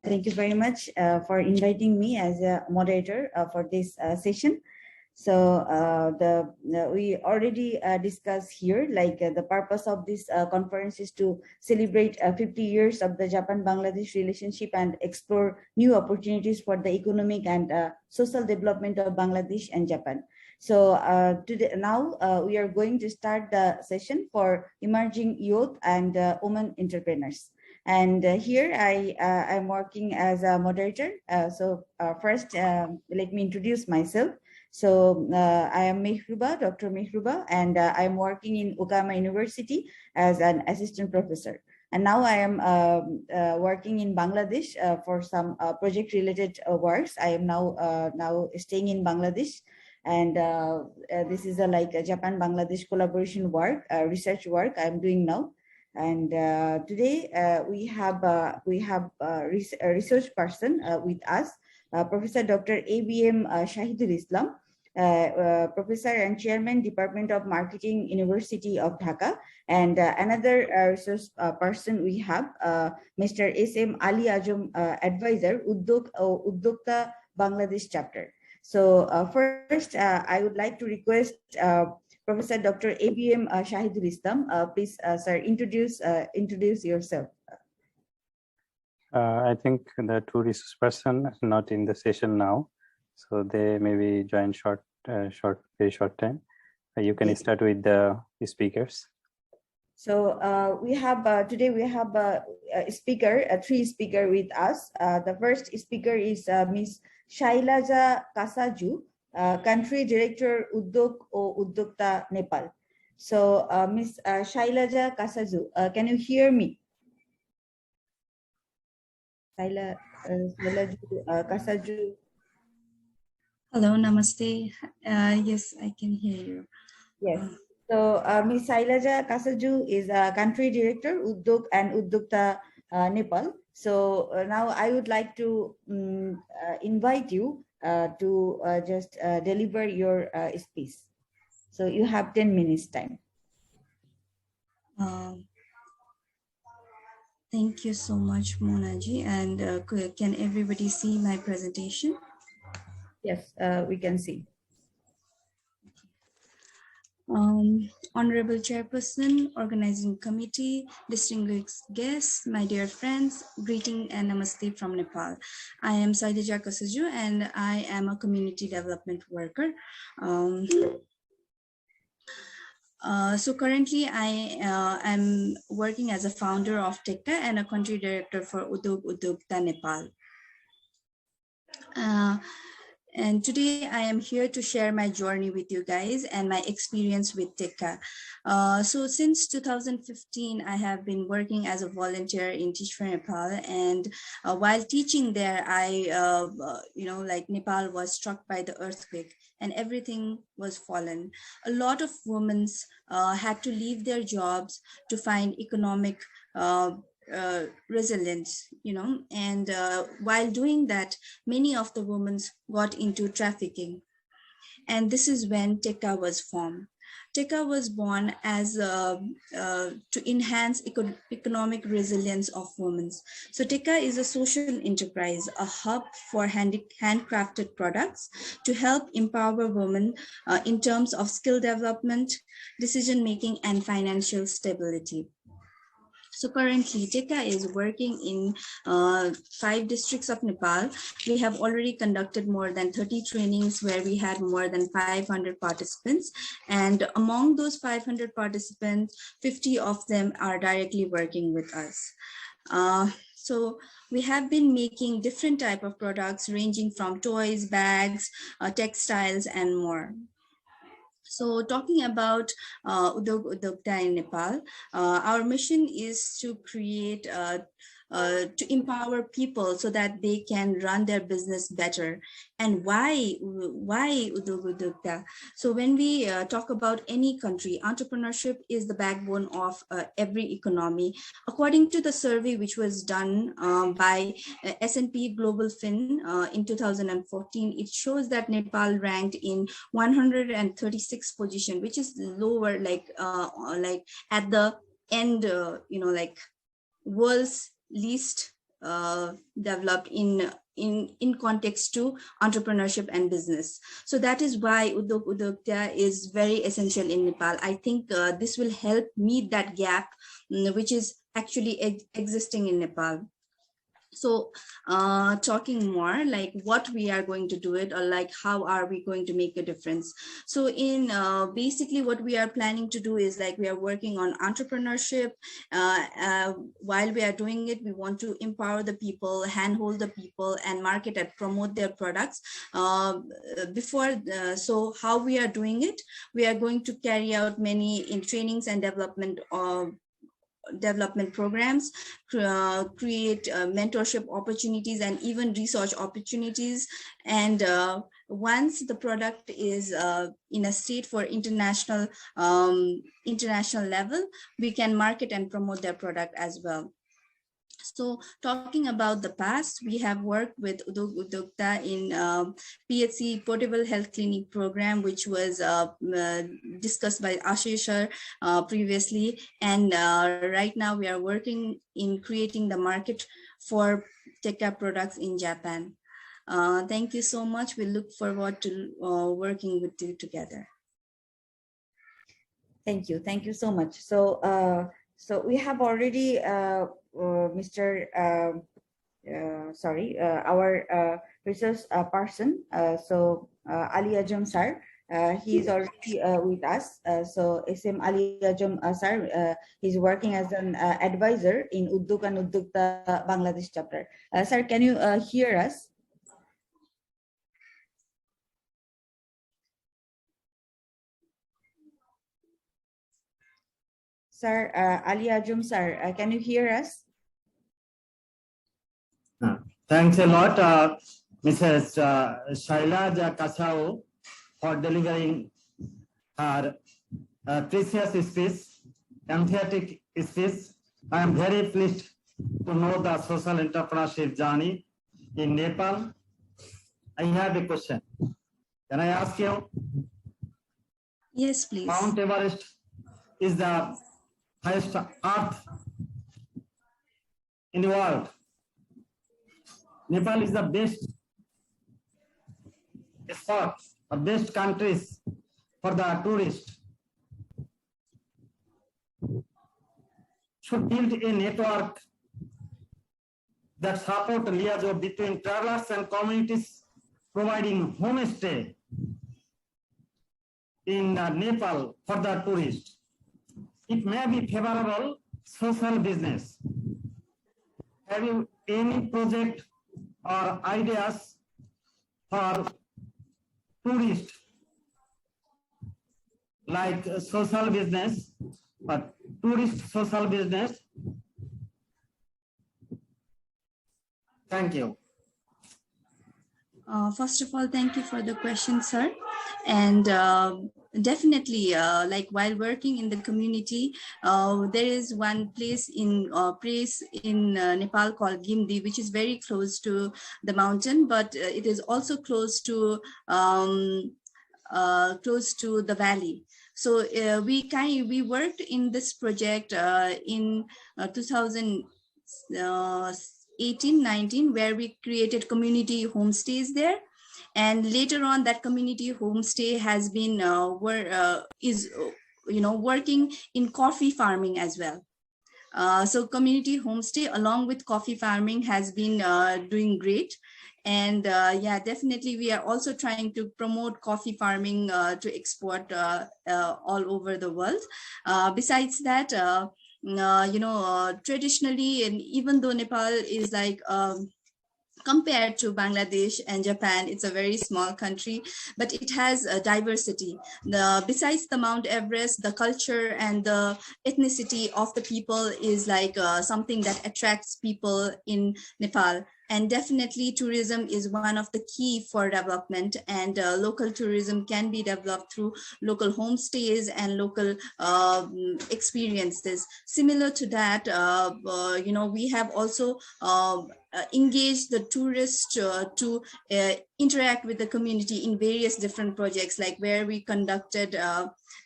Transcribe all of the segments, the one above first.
Thank you very much for inviting me as a moderator for this session. So we already discussed here, like the purpose of this conference is to celebrate 50 years of the Japan-Bangladesh relationship and explore new opportunities for the economic and social development of Bangladesh and Japan. So today, now we are going to start the session for emerging youth and women entrepreneurs. And here I am working as a moderator. First, let me introduce myself. So I am Mehruba, Dr. Mehruba, and I am working in Okayama University as an assistant professor. And now I am working in Bangladesh for some project-related works. I am now staying in Bangladesh, and this is like a Japan-Bangladesh collaboration work, research work I am doing now. And today we have a research person with us, Professor Dr. ABM Shahidul Islam, Professor and Chairman, Department of Marketing, University of Dhaka. And another research person we have, Mr. SM Ali Ajam, Advisor, Uddokta Bangladesh Chapter. So first, I would like to request Professor Dr. ABM Shahidul Islam, please, sir, introduce yourself. I think the two resource person are not in the session now, so they maybe join very short time. You can start with the speakers. So we have today we have three speakers with us. The first speaker is Miss Shailaja Kasaju, Country Director Uddokta Nepal. So Miss Shailaja Kasaju, can you hear me? Kasaju. Hello, namaste. Yes, I can hear you. Yes. So Ms. Shailaja Kasaju is a country director, Uddok and Uddokta Nepal. So now I would like to invite you to just deliver your speech. So you have 10 minutes time. Thank you so much, Monaji. And can everybody see my presentation? Yes, we can see. Honorable Chairperson, Organizing Committee, distinguished guests, my dear friends, greeting and namaste from Nepal. I am Shailaja Kasaju and I am a community development worker. So currently I am working as a founder of TECA and a country director for Uddokta Nepal. And today I am here to share my journey with you guys and my experience with TECA. So since 2015, I have been working as a volunteer in Teach for Nepal. And while teaching there, like Nepal was struck by the earthquake and everything was fallen. A lot of women had to leave their jobs to find economic resilience, and while doing that, many of the women got into trafficking. And this is when TECA was formed. TECA was born as to enhance economic resilience of women. So TECA is a social enterprise, a hub for handcrafted products to help empower women in terms of skill development, decision-making, and financial stability. So currently, TECA is working in 5 districts of Nepal. We have already conducted more than 30 trainings where we had more than 500 participants. And among those 500 participants, 50 of them are directly working with us. So we have been making different type of products ranging from toys, bags, textiles, and more. So talking about Uddokta in Nepal, our mission is to create to empower people so that they can run their business better. And why Udyog Udyogta? So when we talk about any country, entrepreneurship is the backbone of every economy. According to the survey which was done by S&P Global Fin in 2014, it shows that Nepal ranked in 136th position, which is lower, like at the end, like world's least developed in context to entrepreneurship and business. So that is why Udyog Udyogta is very essential in Nepal. I think this will help meet that gap, which is actually existing in Nepal. So talking more like what we are going to do it, or like how are we going to make a difference. So in basically what we are planning to do is like we are working on entrepreneurship. While we are doing it, we want to empower the people, handhold the people, and market and promote their products. So how we are doing it, we are going to carry out many in trainings and development programs, create mentorship opportunities and even research opportunities. And once the product is in a state for international level, we can market and promote their product as well. So talking about the past, we have worked with Udyog Udyogta in PHC Portable Health Clinic program, which was discussed by Ashish previously. And right now we are working in creating the market for TECA products in Japan. Thank you so much. We look forward to working with you together. Thank you. Thank you so much. So, so we have already our resource person, Ali Ajam sir, he is already with us. So SM Ali Ajam sir, he's working as an advisor in Udyog and Udyogta Bangladesh chapter. Sir, can you hear us? Sir, Ali Ajum sir, can you hear us? Thanks a lot, Mrs. Shaila Kasao, for delivering her precious speech, emphatic speech. I am very pleased to know the social entrepreneurship journey in Nepal. I have a question. Can I ask you? Yes, please. Mount Everest is the highest earth in the world. Nepal is the best spot, the best countries for the tourists. Should build a network that support liaison between travelers and communities providing homestay in Nepal for the tourists. It may be favorable social business. Have you any project or ideas for tourists, like social business, but tourist social business? Thank you. First of all, thank you for the question, sir. And definitely, like while working in the community, there is one place in Nepal called Gimdi, which is very close to the mountain, but it is also close to the valley. So we worked in this project in 2018-19, where we created community homestays there. And later on, that community homestay has been working in coffee farming as well. So community homestay along with coffee farming has been doing great. And yeah, definitely we are also trying to promote coffee farming to export all over the world. Besides that, traditionally, and even though Nepal is like compared to Bangladesh and Japan, it's a very small country, but it has a diversity. Besides the Mount Everest, the culture and the ethnicity of the people is like something that attracts people in Nepal. And definitely tourism is one of the key for development, and local tourism can be developed through local homestays and local experiences. Similar to that, we have also engage the tourists to interact with the community in various different projects, like where we conducted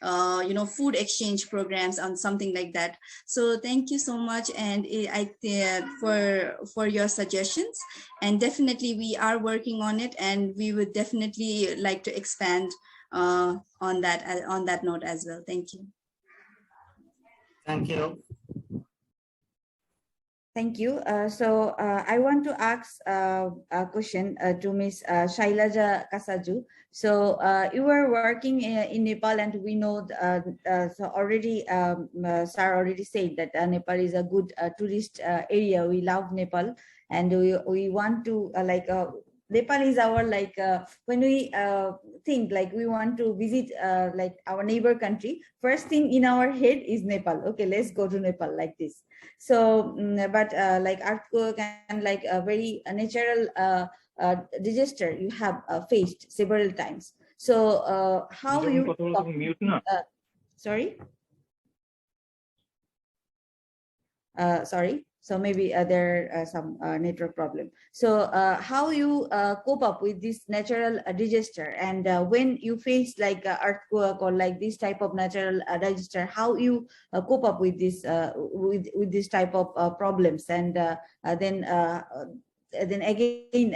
food exchange programs on something like that. So thank you so much, and for your suggestions, and definitely we are working on it, and we would definitely like to expand on that note as well. Thank you. Thank you. Thank you. I want to ask a question to Ms. Shailaja Kasaju. So you were working in Nepal, and we know so already Sir already said that Nepal is a good tourist area. We love Nepal, and we want to Nepal is our when we think like we want to visit like our neighbor country, first thing in our head is Nepal. Okay, let's go to Nepal like this. So but like earthquake and like a very natural disaster you have faced several times. So how you sorry sorry, so maybe there are some network problem. So how you cope up with this natural disaster, and when you face like earthquake or like this type of natural disaster, how you cope up with this with this type of problems, and then again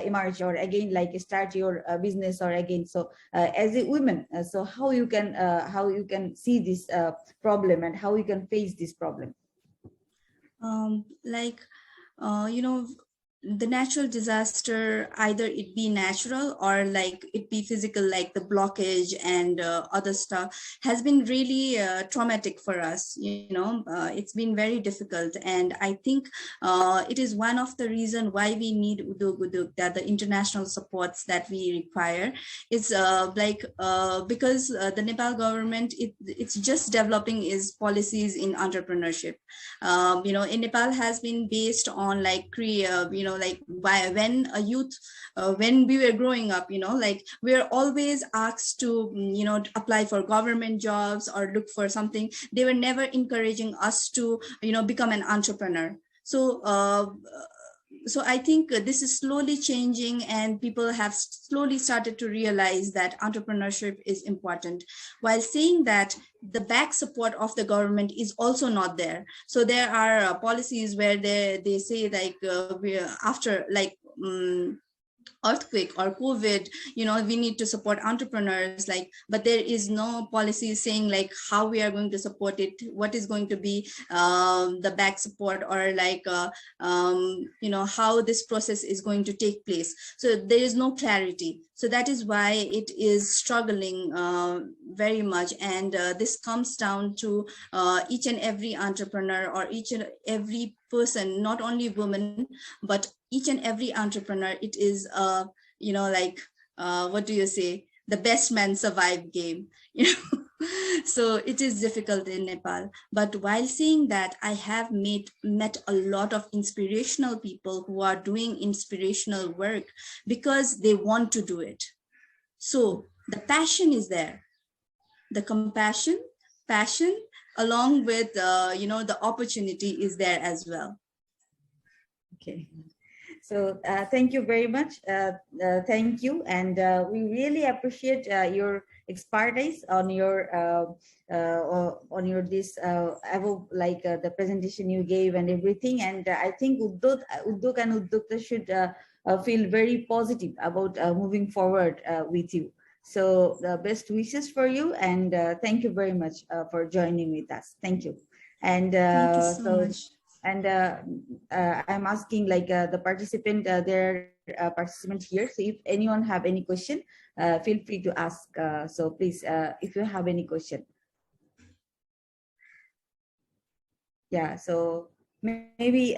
emerge, or again like start your business, or again, so as a woman, so how you can see this problem, and how you can face this problem? The natural disaster, either it be natural or like it be physical, like the blockage and other stuff, has been really traumatic for us. It's been very difficult, and I think it is one of the reason why we need Udug, that the international supports that we require. It's because the Nepal government, it's just developing its policies in entrepreneurship. In Nepal has been based on like when a youth, when we were growing up, like we were always asked to, apply for government jobs or look for something. They were never encouraging us to, become an entrepreneur. So I think this is slowly changing, and people have slowly started to realize that entrepreneurship is important. While saying that, the back support of the government is also not there. So there are policies where they say like after like earthquake or COVID, we need to support entrepreneurs, but there is no policy saying like how we are going to support it, what is going to be the back support, or how this process is going to take place. So there is no clarity. So that is why it is struggling very much. And this comes down to each and every entrepreneur, or each and every person, not only women, but each and every entrepreneur. It is what do you say, the best man survive game. So it is difficult in Nepal. But while saying that, I have met a lot of inspirational people who are doing inspirational work because they want to do it. So the passion is there, the passion along with the opportunity is there as well. Okay. So thank you very much. Thank you, and we really appreciate your expertise on your this the presentation you gave and everything. And I think Uddog and Uddogta should feel very positive about moving forward with you. So the best wishes for you, and thank you very much for joining with us. Thank you. And thank you so much. And I'm asking the participant, their participant here. So if anyone have any question, feel free to ask. So please, if you have any question. Yeah, so maybe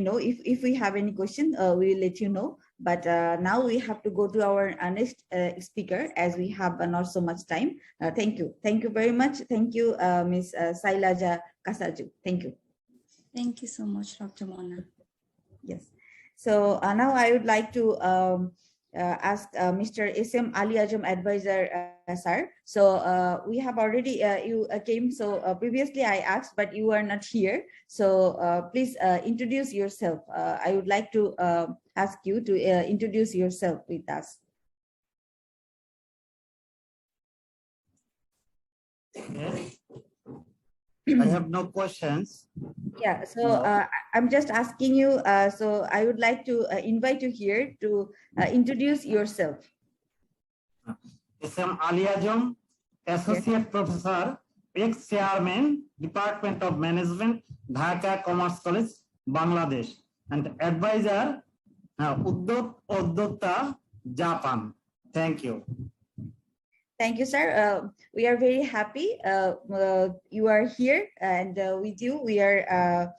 no. If we have any question, we will let you know. But now we have to go to our next speaker, as we have not so much time. Thank you very much. Thank you, Ms. Sailaja Kasaju. Thank you. Thank you so much, Dr. Mona. Yes. So now I would like to ask Mr. SM Ali Ajam Advisor, sir. So we have already, you came, so previously I asked, but you are not here. So please introduce yourself. I would like to ask you to introduce yourself with us. Yes. I have no questions. Yeah, so I'm just asking you, so I would like to invite you here to introduce yourself. SM Ali Ajam, Associate Professor, ex-Chairman, Department of Management, Dhaka Commerce College, Bangladesh, and Advisor, Uddokta, Japan. Thank you. Thank you, sir. We are very happy you are here, and with you we are.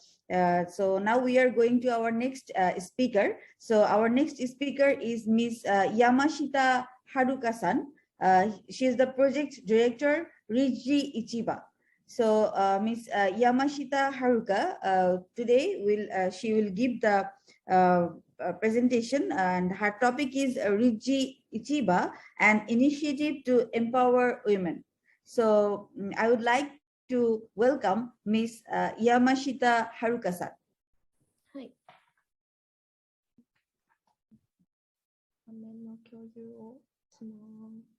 So now we are going to our next speaker. So our next speaker is Ms. Yamashita Haruka-san. She is the project director, Riji Ichiba. So Ms. Yamashita Haruka today she will give the presentation, and her topic is Riji Ichiba, an initiative to empower women. So I would like to welcome Ms. Yamashita Haruka-san. Hi. 画面の共有をします。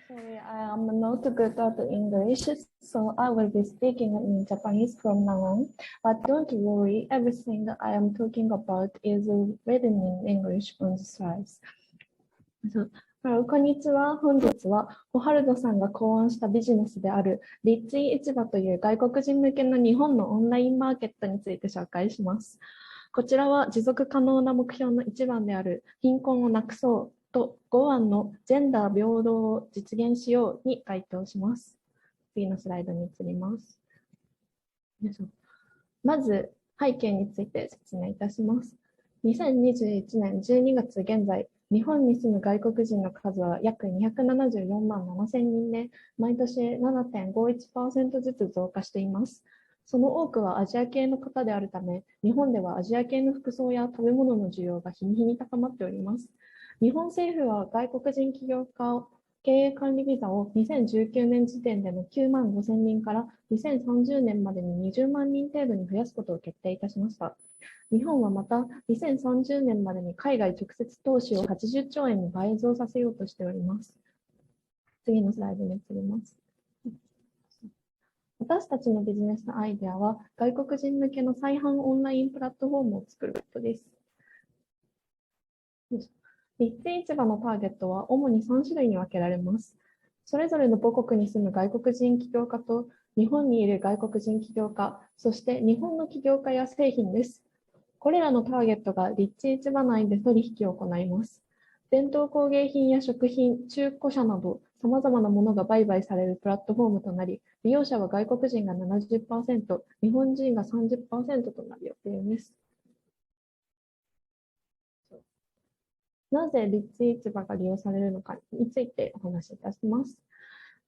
Sorry, I am not good at English, so I will be speaking in Japanese from now on. But don't worry, everything I am talking about is written in English on the slides. So, こんにちは。本日はホハルドさんが考案したビジネスであるリッチー市場という外国人向けの日本のオンラインマーケットについて紹介します。こちらは持続可能な目標の一番である貧困をなくそうと5案のジェンダー平等を実現しように該当します。次のスライドに移ります。まず背景について説明いたします。2021年12月現在、日本に住む外国人の数は約274万7000人で、毎年 7.51% ずつ増加しています。その多くはアジア系の方であるため、日本ではアジア系の服装や食べ物の需要が日に日に高まっております。日本政府は外国人起業家経営管理ビザを2019年時点での9万5000人から2030年までに20万人程度に増やすことを決定いたしました。日本はまた2030年までに海外直接投資を80兆円に倍増させようとしております。次のスライドに移ります。私たちのビジネスアイデアは外国人向けの再販オンラインプラットフォームを作ることです。立地市場のターゲットは主に3種類に分けられます。それぞれの母国に住む外国人起業家と日本にいる外国人起業家、そして日本の起業家や製品です。これらのターゲットが立地市場内で取引を行います。伝統工芸品や食品、中古車など様々なものが売買されるプラットフォームとなり、利用者は外国人が 70%、日本人が 30% となる予定です。なぜ立地市場が利用されるのかについてお話しいたします。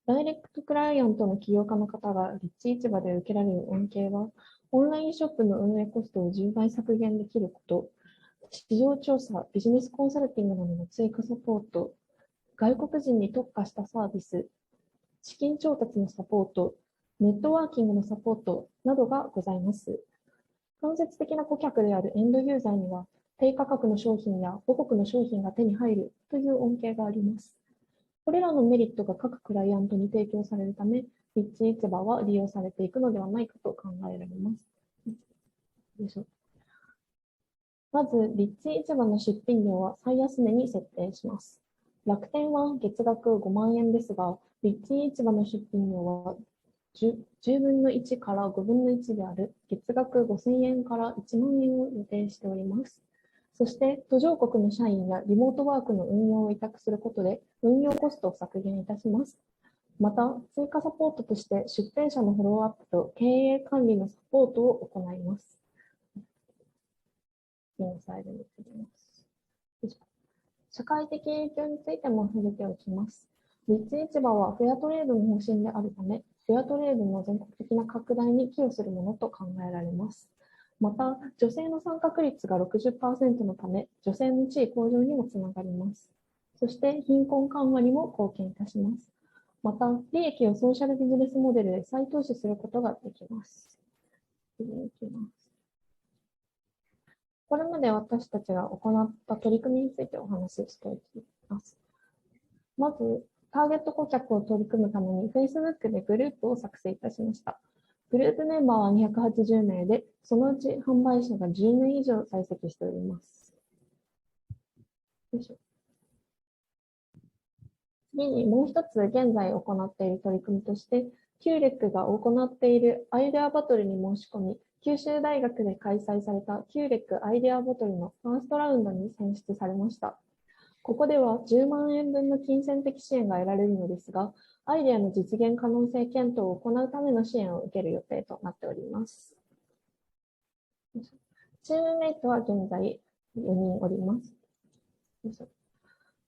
ダイレクトクライアントの起業家の方が立地市場で受けられる恩恵は、オンラインショップの運営コストを10倍削減できること、市場調査、ビジネスコンサルティングなどの追加サポート、外国人に特化したサービス、資金調達のサポート、ネットワーキングのサポートなどがございます。間接的な顧客であるエンドユーザーには、低価格の商品や母国の商品が手に入るという恩恵があります。これらのメリットが各クライアントに提供されるため、立地市場は利用されていくのではないかと考えられます。よいしょ。まず、立地市場の出品料は最安値に設定します。楽天は月額5万円ですが、立地市場の出品料は 10分の1から5分の1である月額5000円から1万円を予定しております。そして、途上国の社員やリモートワークの運用を委託することで、運用コストを削減いたします。また、追加サポートとして出店者のフォローアップと経営管理のサポートを行います。次のスライドに移ります。社会的影響についても触れておきます。立地市場はフェアトレードの方針であるため、フェアトレードの全国的な拡大に寄与するものと考えられます。また、女性の参画率が 60% のため、女性の地位向上にもつながります。そして、貧困緩和にも貢献いたします。また、利益をソーシャルビジネスモデルで再投資することができます。次に行きます。これまで私たちが行った取り組みについてお話ししていきます。まず、ターゲット顧客を取り組むために Facebook でグループを作成いたしました。グループメンバーは280名で、そのうち販売者が10名以上在籍しております。よいしょ。次にもう一つ現在行っている取り組みとして、QREC が行っているアイデアバトルに申し込み、九州大学で開催された QREC アイデアバトルのファーストラウンドに選出されました。ここでは10万円分の金銭的支援が得られるのですが、アイデアの実現可能性検討を行うための支援を受ける予定となっております。チームメイトは現在4人おります。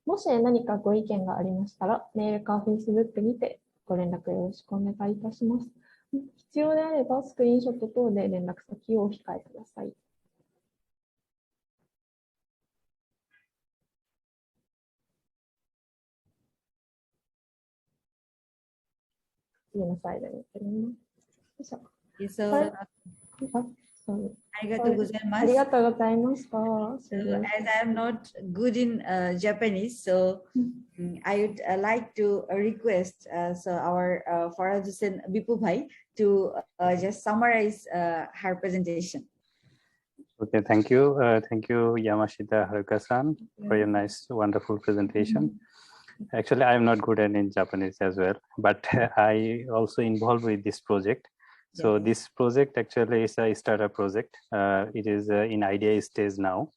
もし何かご意見がありましたら、メールか Facebook にてご連絡よろしくお願いいたします。必要であれば、スクリーンショット等で連絡先をお控えください。次のスライドに移ります。よいしょ。So, ありがとうございます。ありがとうございました。So, as I am not good in Japanese, so I would like to request so our Faradusen Bipu Bhai to just summarize her presentation. Okay, thank you, Yamashita Haruka-san, for your nice, wonderful presentation. Actually, I am not good at in Japanese as well, but I also involved with this project. So this project actually is a startup project. It is in idea stage now.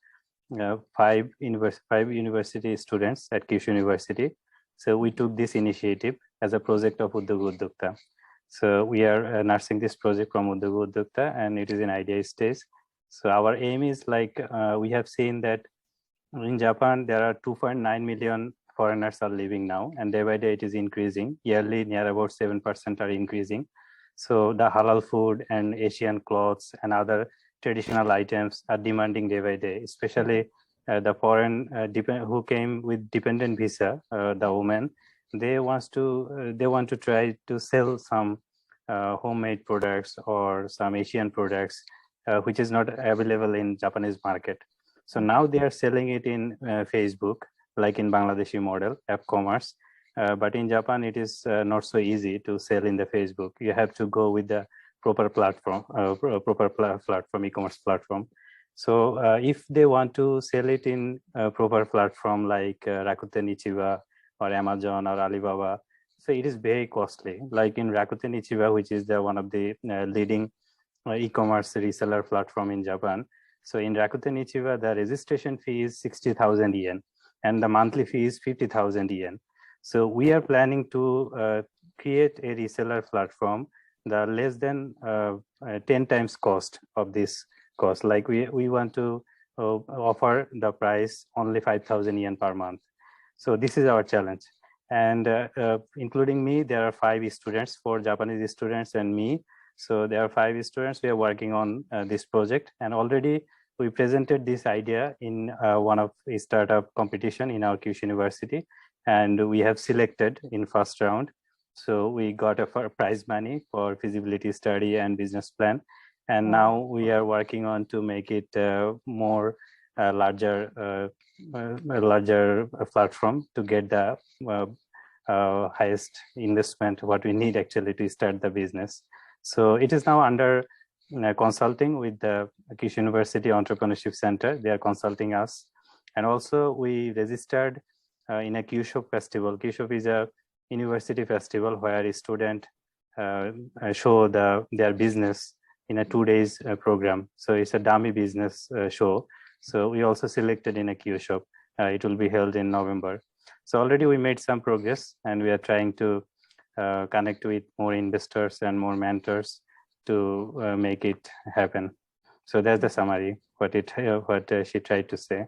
5 university students at Kyushu University. So we took this initiative as a project of Udyog Udyokta. So we are nursing this project from Udyog Udyokta, and it is in idea stage. So our aim is like we have seen that in Japan there are 2.9 million foreigners are living now, and day by day it is increasing. Yearly, near about 7% are increasing. So the halal food and Asian clothes and other traditional items are demanding day by day, especially the foreign who came with dependent visa, the women. They want to try to sell some homemade products or some Asian products, which is not available in Japanese market. So now they are selling it in Facebook, like in Bangladeshi model, app commerce. But in Japan, it is not so easy to sell in the Facebook. You have to go with the proper platform, e-commerce platform. So if they want to sell it in a proper platform like Rakuten Ichiba or Amazon or Alibaba, so it is very costly. Like in Rakuten Ichiba, which is the one of the leading e-commerce reseller platform in Japan. So in Rakuten Ichiba, the registration fee is 60,000 yen and the monthly fee is 50,000 yen. So we are planning to create a reseller platform the less than 10 times cost of this cost. Like we want to offer the price only 5,000 yen per month. So this is our challenge. And including me, there are 5 students, 4 Japanese students and me. So there are 5 students. We are working on this project, and already we presented this idea in one of a startup competition in our Kyushu University, and we have selected in first round. So we got a prize money for feasibility study and business plan, and now we are working on to make it more larger platform to get the highest investment what we need actually to start the business. So it is now under consulting with the Kyushu University Entrepreneurship Center. They are consulting us. And also we registered in a Kyushu festival. Kyushu is a university festival where a student show their business in a 2 days program. So it's a dummy business show. So we also selected in a Kyushu. It will be held in November. So already we made some progress, and we are trying to connect with more investors and more mentors to make it happen. So that's the summary, what she tried to say.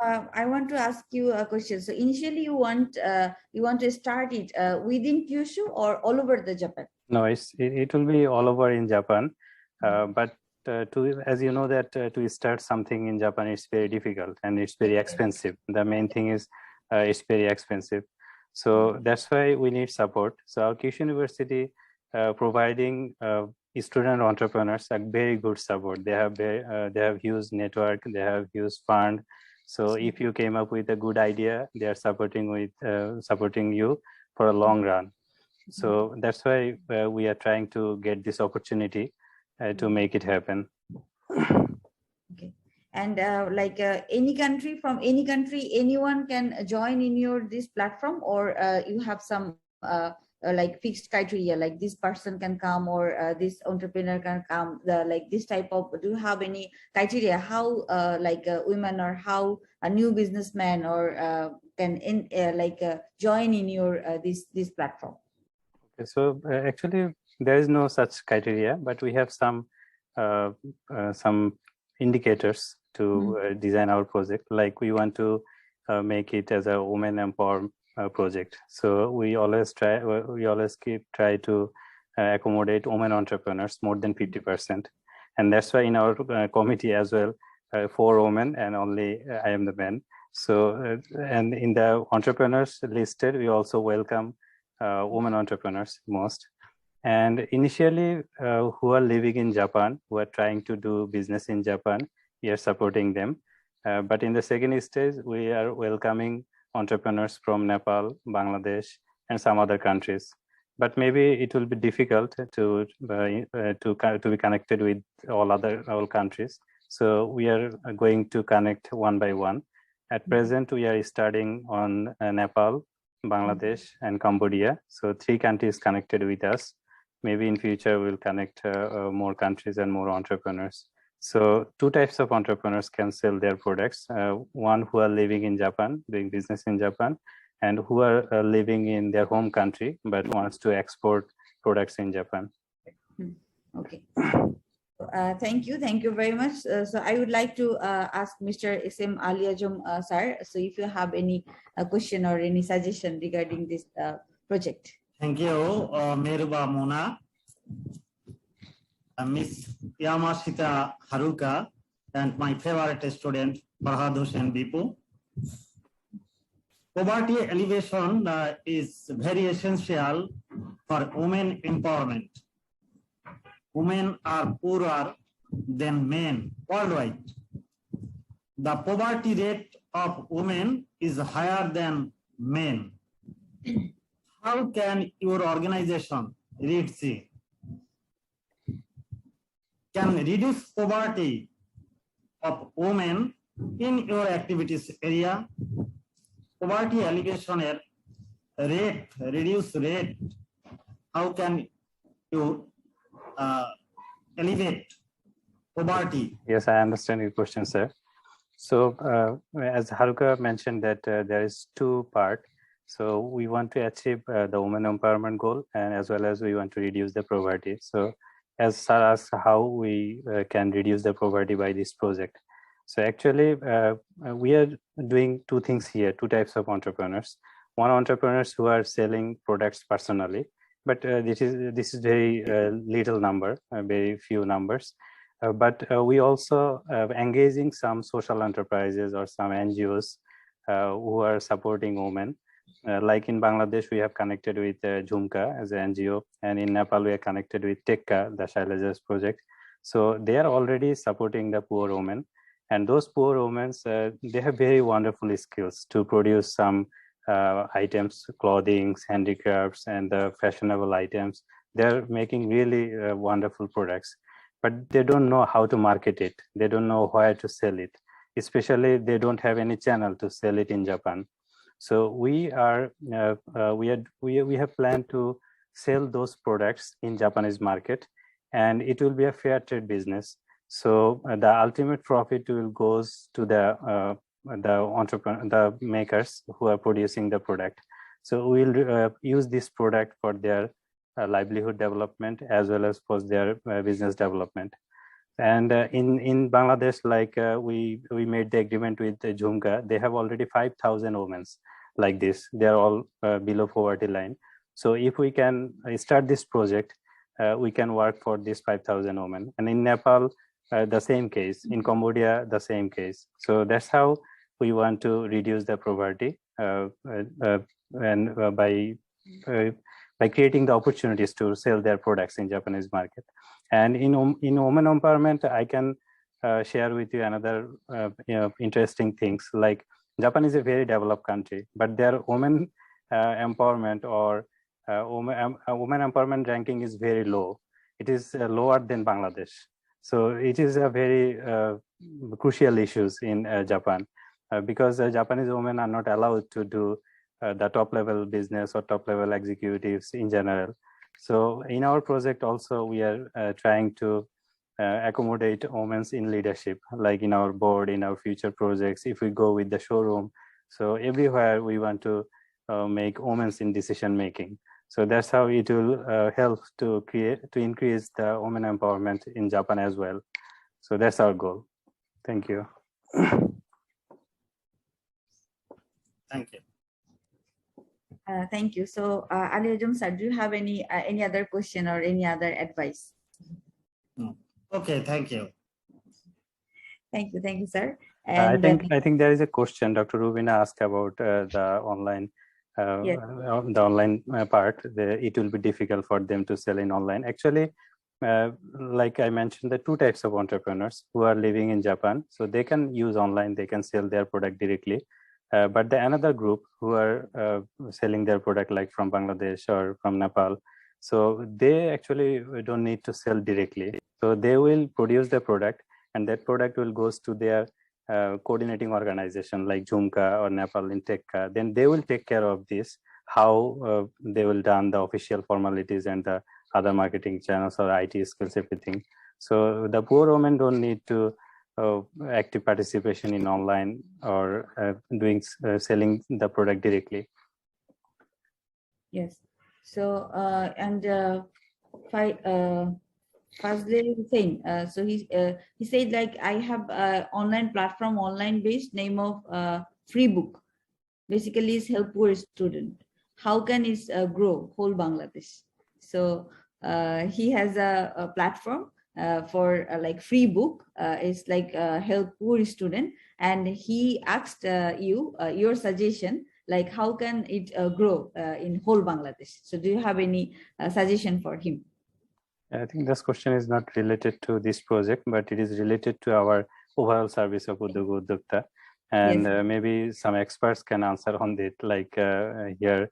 I want to ask you a question. So initially you want to start it within Kyushu or all over the Japan? No, it will be all over in Japan, but as you know that to start something in Japan, it's very difficult and it's very expensive. The main thing is it's very expensive. So that's why we need support. So our Kyushu University providing student entrepreneurs a very good support. They have huge network, they have huge fund. So if you came up with a good idea, they are supporting you for a long run. So that's why we are trying to get this opportunity to make it happen. Okay. And like any country, anyone can join in this platform, or you have some like fixed criteria, like this person can come, or this entrepreneur can come, like this type of, do you have any criteria how like women or how a new businessman or can join in your this platform? Okay, so actually there is no such criteria, but we have some indicators to design our project. Like we want to make it as a women empowerment project. So we always try to accommodate women entrepreneurs more than 50%. And that's why in our committee as well, 4 women and only I am the man. So, and in the entrepreneurs listed, we also welcome women entrepreneurs most. And initially, who are living in Japan, who are trying to do business in Japan, we are supporting them. But in the second stage, we are welcoming entrepreneurs from Nepal, Bangladesh, and some other countries. But maybe it will be difficult to be connected with all countries. So we are going to connect one by one. At present, we are starting on Nepal, Bangladesh, and Cambodia. So 3 countries connected with us. Maybe in future we'll connect more countries and more entrepreneurs. So 2 types of entrepreneurs can sell their products. One who are living in Japan, doing business in Japan, and who are living in their home country, but wants to export products in Japan. Okay. Thank you very much. So I would like to ask Mr. SM Aliajum sir, so if you have any question or any suggestion regarding this project. Thank you, Meruba Mona, Miss Yamashita Haruka, and my favorite student, Farhad Hussain Bipu. Poverty alleviation is very essential for women empowerment. Women are poorer than men worldwide. The poverty rate of women is higher than men. How can your organization, READC, can reduce poverty of women in your activities area? Poverty alleviation rate, reduce rate, how can you alleviate poverty? Yes, I understand your question, sir. So as Haruka mentioned that there is 2 parts. So we want to achieve the women empowerment goal, and as well as we want to reduce the poverty. So as Sir asked how we can reduce the poverty by this project. So actually we are doing 2 things here, 2 types of entrepreneurs. One, entrepreneurs who are selling products personally, but this is very little number, very few numbers. But we also engaging some social enterprises or some NGOs who are supporting women. Like in Bangladesh, we have connected with Jhumka as an NGO, and in Nepal, we are connected with Tekka, the Shailaja's project. So they are already supporting the poor women, and those poor women, they have very wonderful skills to produce some items, clothing, handicrafts, and the fashionable items. They're making really wonderful products, but they don't know how to market it. They don't know where to sell it. Especially, they don't have any channel to sell it in Japan. So we have planned to sell those products in Japanese market, and it will be a fair trade business. So the ultimate profit will goes to the entrepreneur, the makers who are producing the product. So we'll use this product for their livelihood development as well as for their business development. And in Bangladesh, like we made the agreement with Jhumka, they have already 5,000 women like this. They are all below poverty line. So if we can start this project, we can work for this 5,000 women. And in Nepal, the same case. In Cambodia, the same case. So that's how we want to reduce the poverty and by creating the opportunities to sell their products in Japanese market. And in women empowerment, I can share with you another interesting things. Like Japan is a very developed country, but their women empowerment or women empowerment ranking is very low. It is lower than Bangladesh. So it is a very crucial issues in Japan because Japanese women are not allowed to do the top level business or top level executives in general. So in our project also, we are trying to accommodate women in leadership, like in our board, in our future projects, if we go with the showroom. So everywhere we want to make women in decision making. So that's how it will help to increase the women empowerment in Japan as well. So that's our goal. Thank you. Thank you. Thank you. So, Ali Ajum sir, do you have any other question or any other advice? No. Okay, thank you. Thank you, sir. And I think there is a question. Dr. Rubina asked about the online yes. the online part. It will be difficult for them to sell in online. Actually, like I mentioned, the two types of entrepreneurs who are living in Japan. So they can use online. They can sell their product directly. But the another group who are selling their product like from Bangladesh or from Nepal, so they actually don't need to sell directly. So they will produce the product, and that product will goes to their coordinating organization like Jhumka or Nepal in Tekka. Then they will take care of this, how they will done the official formalities and the other marketing channels or IT skills, everything. So the poor women don't need to active participation in online or doing selling the product directly. Yes. So Fazle Hussain. So he said, like, I have online platform, online based, name of free book. Basically, is help poor student. How can it grow whole Bangladesh? So he has a platform for like free book. It's like help poor student, and he asked you your suggestion, like how can it grow in whole Bangladesh? So do you have any suggestion for him? I think this question is not related to this project, but it is related to our overall service of Udyog Udyogta. And Yes. maybe some experts can answer on it. Like here,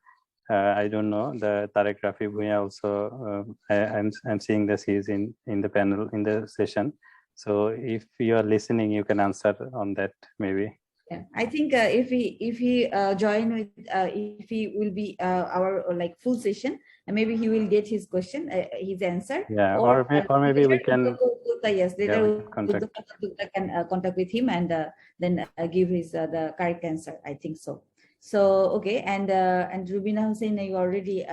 I don't know, the Tarek Rafi Bhuiya also, I'm seeing this is in the panel, in the session. So if you are listening, you can answer on that maybe. Yeah, I think if he join with if he will be our like full session, maybe he will get his question, his answer. Yeah, or maybe we can. Yes, later we can contact with him and then give his the correct answer. I think so. So okay, and Rubina Hussain, you already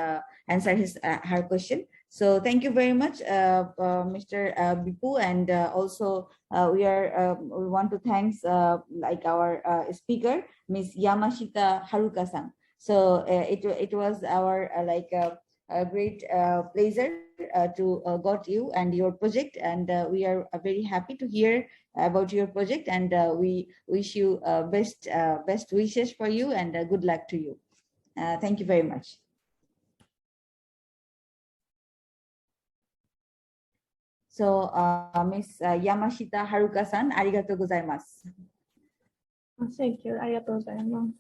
answered his her question. So thank you very much, Mr. Bipu, and also we want to thanks like our speaker, Ms. Yamashita Haruka-san. So it was our like a great pleasure to got you and your project, and we are very happy to hear about your project, and we wish you best wishes for you, and good luck to you. Thank you very much. So, Ms. Yamashita Haruka-san, arigatou gozaimasu. Thank you. ありがとうございます。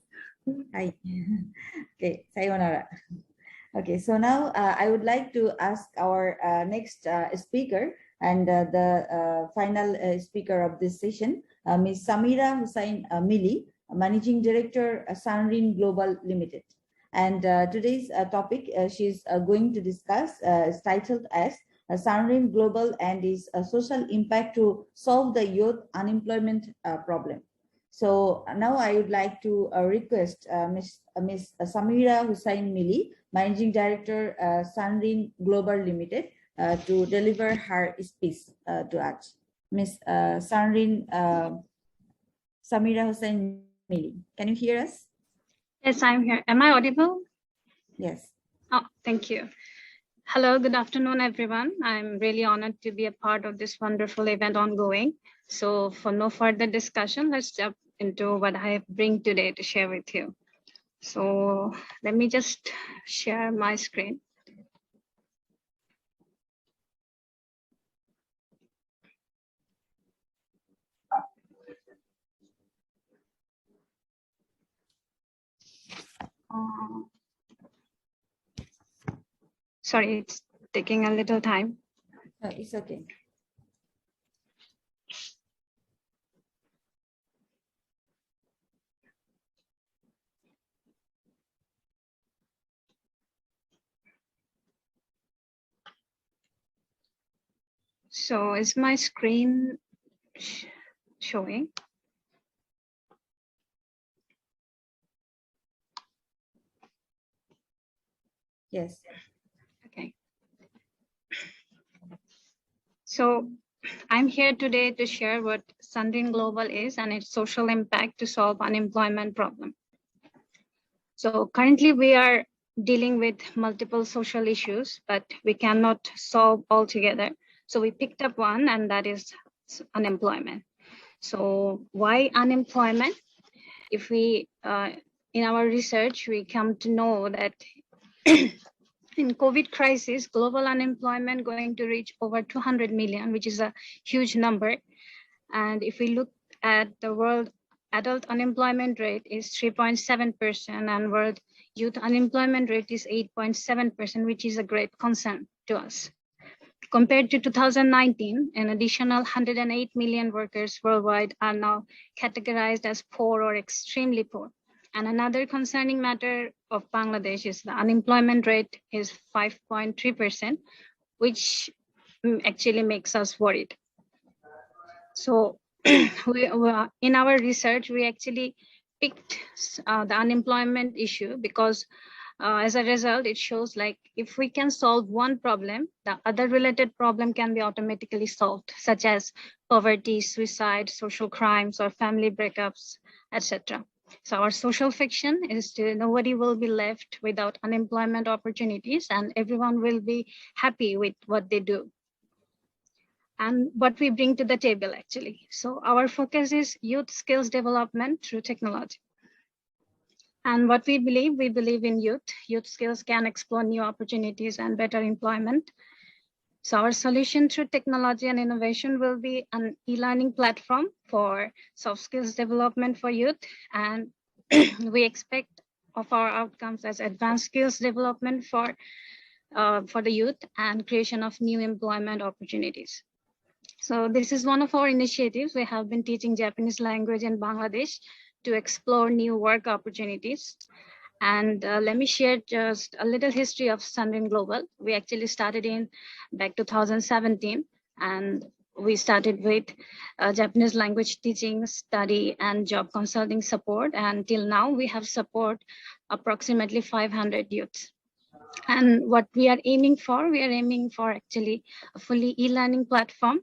はい。Okay, sayonara. Okay, so now I would like to ask our next speaker and the final speaker of this session, Ms. Samira Hussain Mili, Managing Director, Sunrin Global Limited. And today's topic she's going to discuss is titled as Sunrin Global and its social impact to solve the youth unemployment problem. So now I would like to request Ms. Samira Hussain Mili, Managing Director, Sunrin Global Limited, to deliver her speech to us. Ms. Samira Hussain Mili, can you hear us? Yes, I'm here. Am I audible? Yes. Oh, thank you. Hello, good afternoon, everyone. I'm really honored to be a part of this wonderful event ongoing. So for no further discussion, let's jump into what I bring today to share with you. So let me just share my screen. Sorry, it's taking a little time. No, it's okay. So is my screen showing? Yes. Okay. So I'm here today to share what Sunrin Global is and its social impact to solve unemployment problem. So currently we are dealing with multiple social issues, but we cannot solve all together. So we picked up one, and that is unemployment. So why unemployment? If we, in our research, we come to know that in COVID crisis, global unemployment going to reach over 200 million, which is a huge number. And if we look at the world adult unemployment rate is 3.7% and world youth unemployment rate is 8.7%, which is a great concern to us. Compared to 2019, an additional 108 million workers worldwide are now categorized as poor or extremely poor. And another concerning matter of Bangladesh is the unemployment rate is 5.3%, which actually makes us worried. So in our research, we actually picked the unemployment issue because as a result, it shows like if we can solve one problem, the other related problem can be automatically solved, such as poverty, suicide, social crimes, or family breakups, etc. So our social fiction is nobody will be left without unemployment opportunities and everyone will be happy with what they do and what we bring to the table actually. So our focus is youth skills development through technology. And what we believe in youth. Youth skills can explore new opportunities and better employment. So our solution through technology and innovation will be an e-learning platform for soft skills development for youth. And we expect of our outcomes as advanced skills development for the youth and creation of new employment opportunities. So this is one of our initiatives. We have been teaching Japanese language in Bangladesh to explore new work opportunities. And let me share just a little history of Sunrin Global. We actually started in back 2017, and we started with Japanese language teaching, study, and job consulting support. And till now, we have support approximately 500 youths. And what we are aiming for actually a fully e-learning platform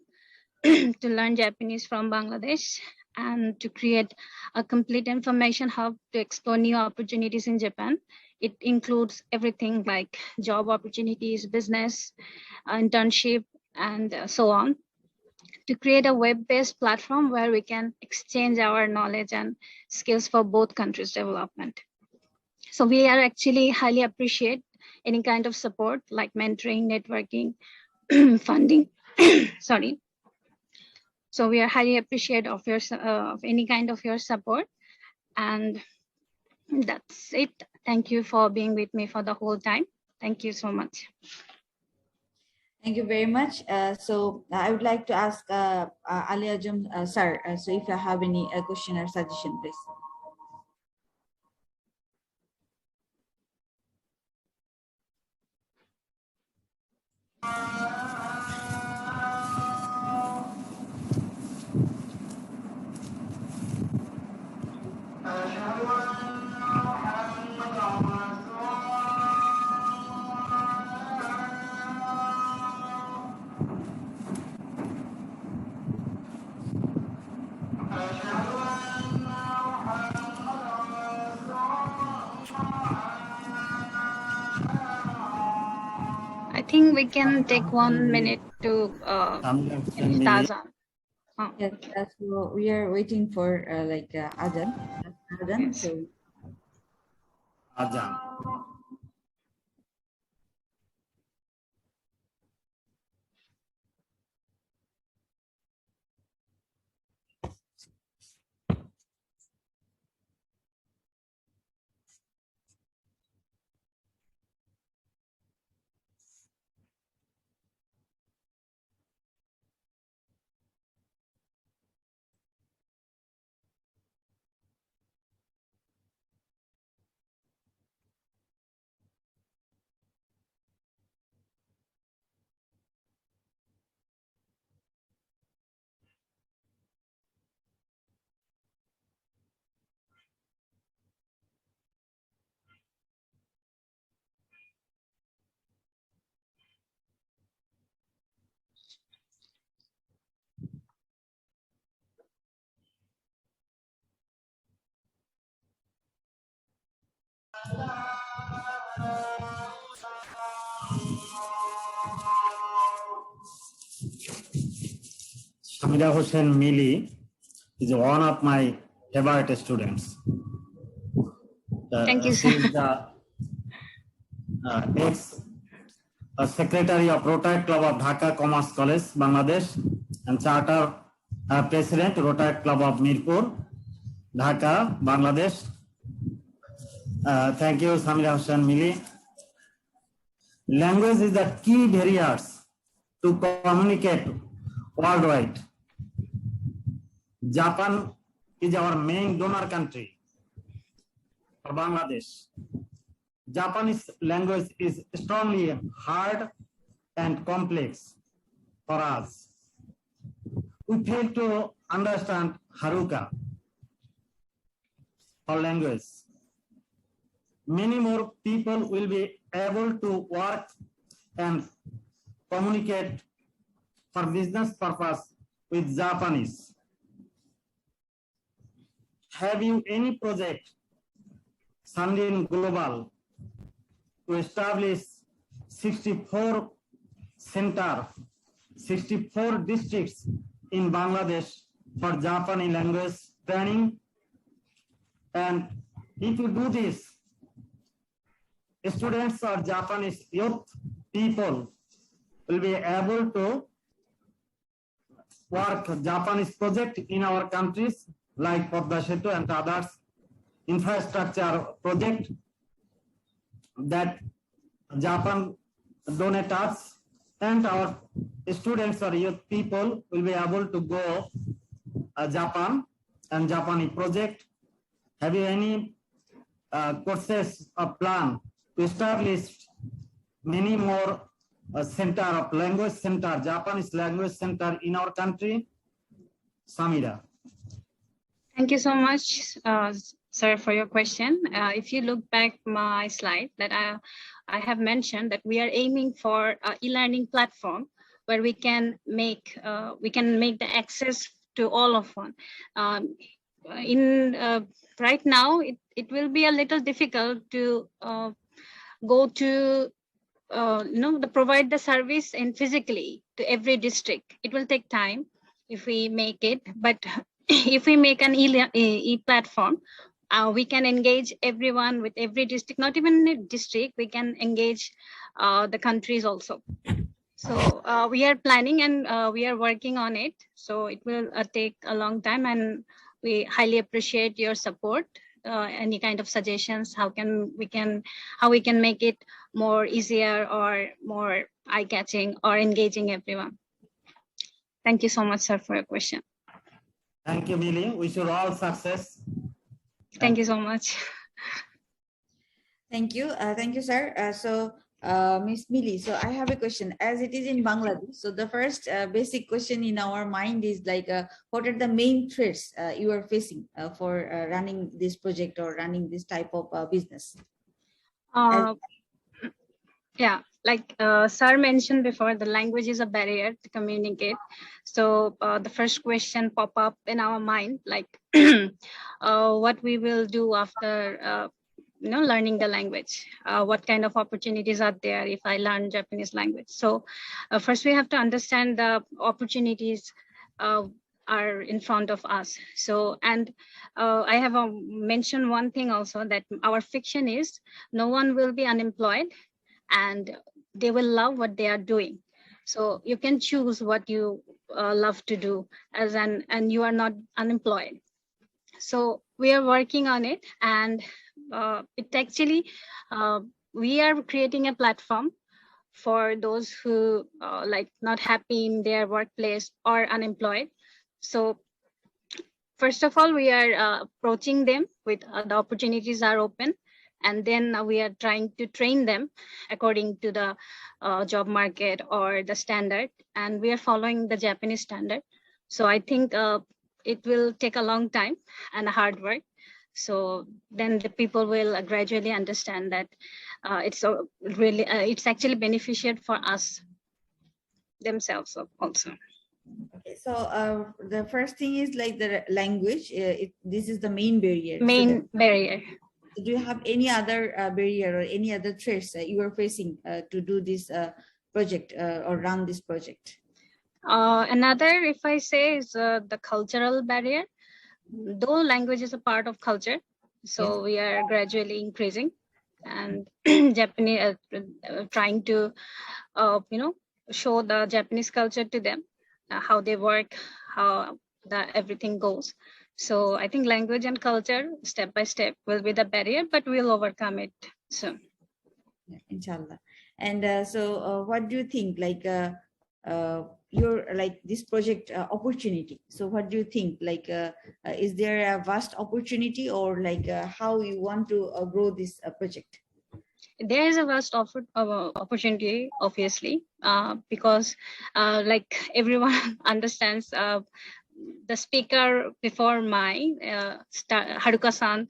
to learn Japanese from Bangladesh and to create a complete information hub to explore new opportunities in Japan. It includes everything like job opportunities, business, internship, and so on, to create a web-based platform where we can exchange our knowledge and skills for both countries' development. So we are actually highly appreciate any kind of support like mentoring, networking, funding, sorry. So we are highly appreciate of your of any kind of your support, and that's it. Thank you for being with me for the whole time. Thank you so much. Thank you very much. So I would like to ask Ali Ajam sir, so if you have any question or suggestion, please. I think we can take 1 minute to finish the azan. Oh, Yes, so we are waiting for Adhan. yes. So Ajahn. Samira Hossain Mili is one of my favorite students. Thank you, She sir. is the ex-secretary of Rotary Club of Dhaka Commerce College, Bangladesh, and charter president, Rotary Club of Mirpur, Dhaka, Bangladesh. Thank you, Samira Hossain Mili. Language is the key barriers to communicate worldwide. Japan is our main donor country for Bangladesh. Japanese language is strongly hard and complex for us. We fail to understand Haruka, our language. Many more people will be able to work and communicate for business purpose with Japanese. Have you any project, Sandin Global, to establish 64 districts in Bangladesh for Japanese language training? And if you do this, students or Japanese youth people will be able to work Japanese project in our countries like Padma Setu and others infrastructure project that Japan donate us, and our students or youth people will be able to go Japan and Japanese project. Have you any courses or plan to establish many more center of language center, Japanese language center in our country? Samira. Thank you so much, sir, for your question. If you look back my slide that I have mentioned that we are aiming for an e-learning platform where we can make the access to all of one. Right now, it will be a little difficult to go to provide the service and physically to every district. It will take time if we make it, but if we make an e-platform, we can engage everyone with every district, not even a district, we can engage the countries also. So we are planning and we are working on it. So it will take a long time, and we highly appreciate your support any kind of suggestions, how we can make it more easier or more eye-catching or engaging everyone. Thank you so much, sir, for your question. Thank you, Millie. Wish you all success. Thank you so much. Thank you. Thank you, sir. Miss Millie, so I have a question. As it is in Bangladesh, so the first basic question in our mind is like, what are the main threats you are facing for running this project or running this type of business? Yeah, like sir mentioned before, the language is a barrier to communicate. So the first question pop up in our mind, like what we will do after learning the language, what kind of opportunities are there if I learn Japanese language. So first we have to understand the opportunities are in front of us. So, and I have mentioned one thing also, that our fiction is no one will be unemployed and they will love what they are doing. So you can choose what you love to do and you are not unemployed. So we are working on it, and it actually, we are creating a platform for those who like not happy in their workplace or unemployed. So first of all, we are approaching them with the opportunities are open, and then we are trying to train them according to the job market or the standard, and we are following the Japanese standard. So I think it will take a long time and hard work. So then the people will gradually understand that it's really, it's actually beneficial for us themselves also. Okay, so the first thing is like the language. This is the main barrier. Barrier. Do you have any other barrier or any other threats that you are facing to do this project or run this project? Another, if I say, is the cultural barrier. Though language is a part of culture, so yes, we are gradually increasing, and Japanese trying to show the Japanese culture to them, how they work, how everything goes. So I think language and culture step by step will be the barrier, but we'll overcome it soon. Yeah, inshallah. And so what do you think, like your like this project opportunity? So what do you think, like is there a vast opportunity, or like how you want to grow this project? There is a vast opportunity, obviously, because like everyone understands, the speaker before my Haruka-san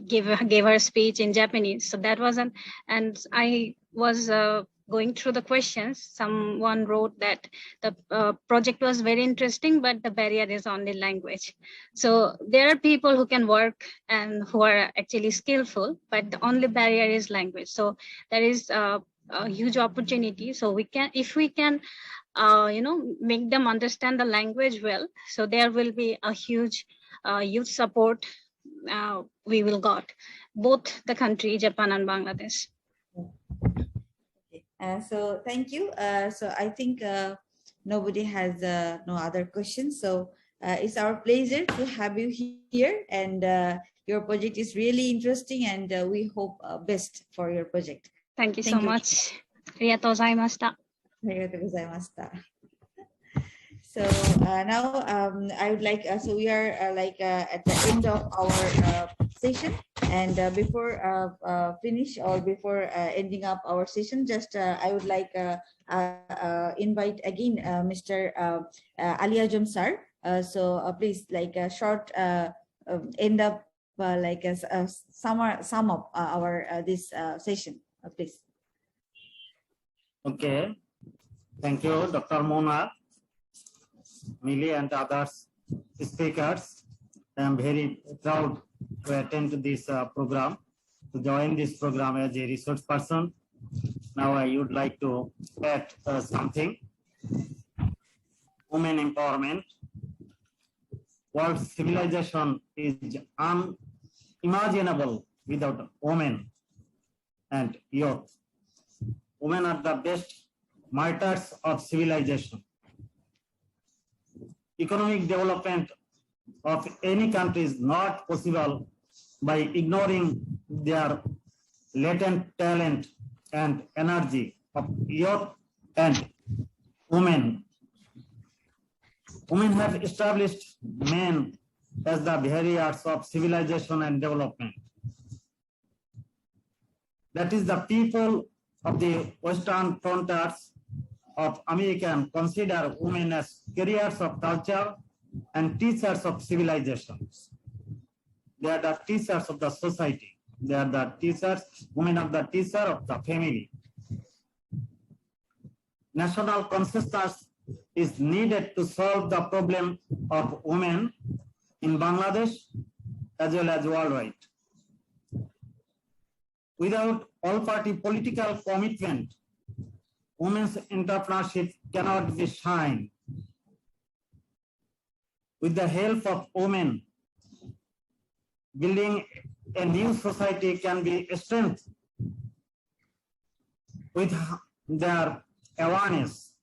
gave her speech in Japanese. So that was and I was going through the questions. Someone wrote that the project was very interesting, but the barrier is only language. So there are people who can work and who are actually skillful, but the only barrier is language. So there is a huge opportunity. So we can, if we can make them understand the language well, so there will be a huge youth support we will got, both the country, Japan and Bangladesh. Okay. So thank you. So I think nobody has no other questions. So it's our pleasure to have you here, and your project is really interesting, and we hope best for your project. Thank you so much. Arigatou gozaimashita. So now I would like, so we are like at the end of our session, and before finish or before ending up our session, just I would like invite again Mr. Ali Ajam sir. So please, like a short end up like a sum up our this session, please. Okay, thank you, Dr. Mona, Millie, and others speakers. I am very proud to attend to this program, to join this program as a resource person. Now I would like to add something. Women empowerment. World civilization is unimaginable without women and youth. Women are the best martyrs of civilization. Economic development of any country is not possible by ignoring their latent talent and energy of youth and women. Women have established men as the barriers of civilization and development. That is, the people of the Western frontiers of America consider women as carriers of culture and teachers of civilizations. They are the teachers of the society. They are the teachers, women of the teacher of the family. National consciousness is needed to solve the problem of women in Bangladesh as well as worldwide. Without all-party political commitment, women's entrepreneurship cannot be shined. With the help of women, building a new society can be strengthened with their awareness.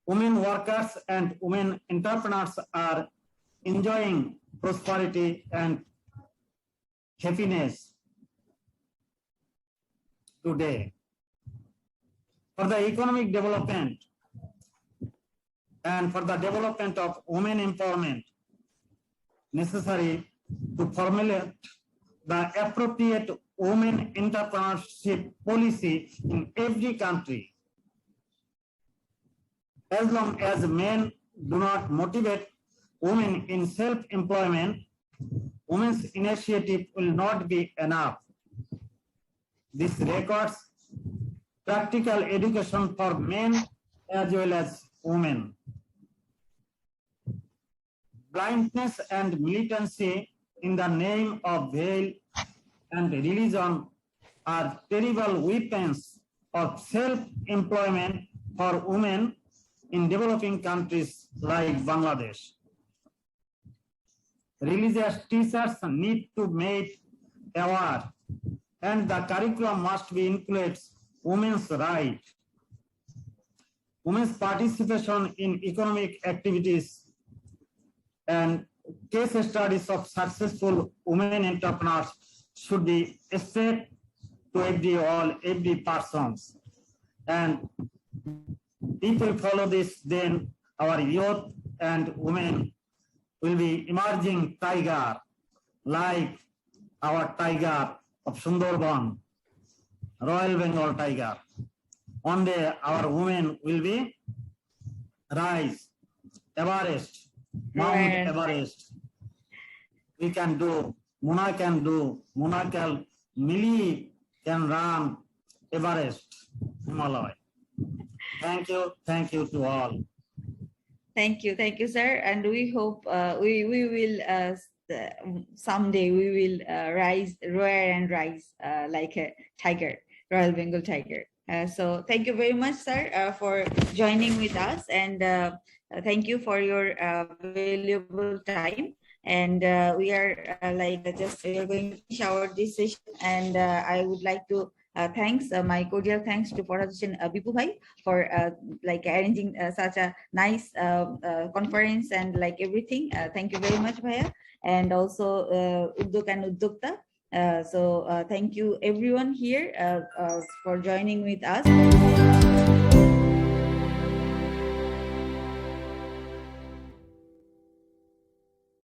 Women workers and women entrepreneurs are enjoying prosperity and happiness today. For the economic development and for the development of women empowerment, necessary to formulate the appropriate women entrepreneurship policy in every country. As long as men do not motivate women in self-employment, women's initiative will not be enough. This requires practical education for men as well as women. Blindness and militancy in the name of veil and religion are terrible weapons of self-employment for women in developing countries like Bangladesh. Religious teachers need to make aware, and the curriculum must be includes women's rights. Women's participation in economic activities and case studies of successful women entrepreneurs should be spread to every persons. And people follow this, then our youth and women will be emerging tiger, like our tiger of Sundarban, Royal Bengal tiger. One day our women will be rise, Everest, Mount Everest. We can do, Muna can do, Muna Millie can run Everest, Himalaya. Thank you to all. Thank you, sir. And we hope we will someday we will roar and rise like a tiger, Royal Bengal tiger. So thank you very much, sir, for joining with us, and thank you for your valuable time. And we are we are going to finish our this session, and I would like to thanks my cordial thanks to Farhad Bipu Bhai for arranging such a nice conference and everything. Thank you very much, Bhaiya, and also Uddok and Uddokta. So thank you everyone here for joining with us.